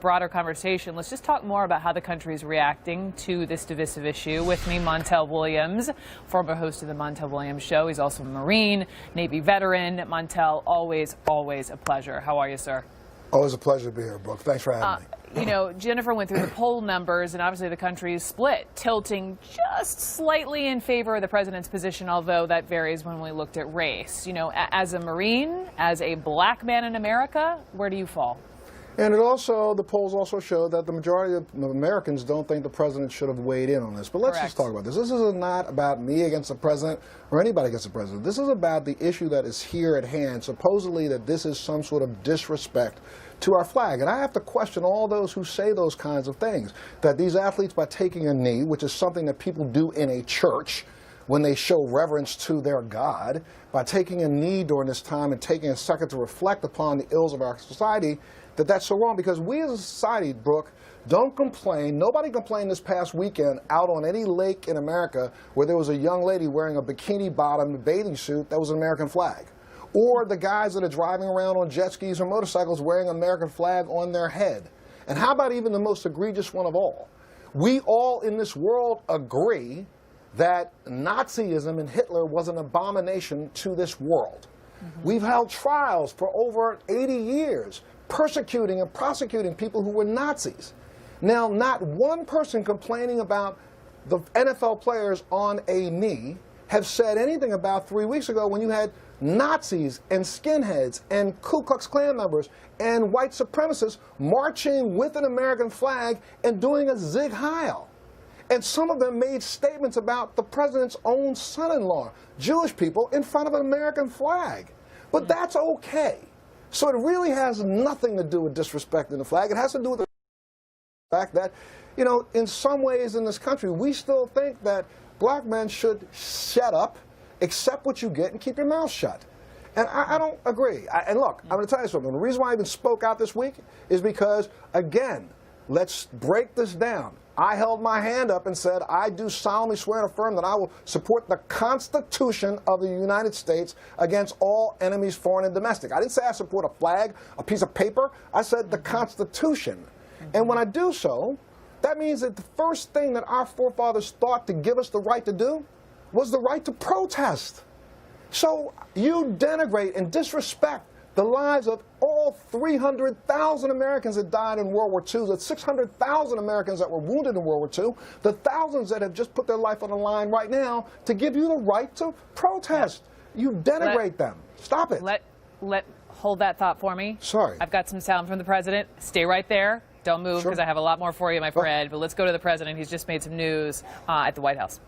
Broader conversation. Let's just talk more about how the country is reacting to this divisive issue. With me, Montel Williams, former host of the Montel Williams Show. He's also a Marine, Navy veteran. Montel, always a pleasure. How are you, sir? Always a pleasure to be here, Brooke. Thanks for having me. You know, Jennifer went through the poll numbers, and obviously the country is split, tilting just slightly in favor of the president's position, although that varies when we looked at race. You know, as a Marine, as a black man in America, where do you fall? And the polls also show that the majority of Americans don't think the president should have weighed in on this. But let's just talk about this. This is not about me against the president or anybody against the president. This is about the issue that is here at hand, supposedly that this is some sort of disrespect to our flag. And I have to question all those who say those kinds of things, that these athletes, by taking a knee, which is something that people do in a church when they show reverence to their God, by taking a knee during this time and taking a second to reflect upon the ills of our society, that's so wrong. Because we as a society, Brooke, don't complain. Nobody complained this past weekend out on any lake in America where there was a young lady wearing a bikini bottom bathing suit that was an American flag. Or the guys that are driving around on jet skis or motorcycles wearing an American flag on their head. And how about even the most egregious one of all? We all in this world agree that Nazism and Hitler was an abomination to this world. We've held trials for over 80 years persecuting and prosecuting people who were Nazis. Now, not one person complaining about the NFL players on a knee have said anything about 3 weeks ago when you had Nazis and skinheads and Ku Klux Klan members and white supremacists marching with an American flag and doing a Zig Heil. And some of them made statements about the president's own son-in-law, Jewish people, in front of an American flag. But that's okay. So it really has nothing to do with disrespecting the flag. It has to do with the fact that, you know, in some ways in this country, we still think that black men should shut up, accept what you get, and keep your mouth shut. And I don't agree. And look, I'm going to tell you something. The reason why I even spoke out this week is because, again, let's break this down. I held my hand up and said, I do solemnly swear and affirm that I will support the Constitution of the United States against all enemies, foreign and domestic. I didn't say I support a flag, a piece of paper. I said the Constitution. And when I do so, that means that the first thing that our forefathers thought to give us the right to do was the right to protest. So you denigrate and disrespect the lives of all 300,000 Americans that died in World War II, the 600,000 Americans that were wounded in World War II, the thousands that have just put their life on the line right now to give you the right to protest. You denigrate them. Stop it. Hold that thought for me. Sorry. I've got some sound from the president. Stay right there. Don't move, because I have a lot more for you, my friend. But let's go to the president. He's just made some news at the White House.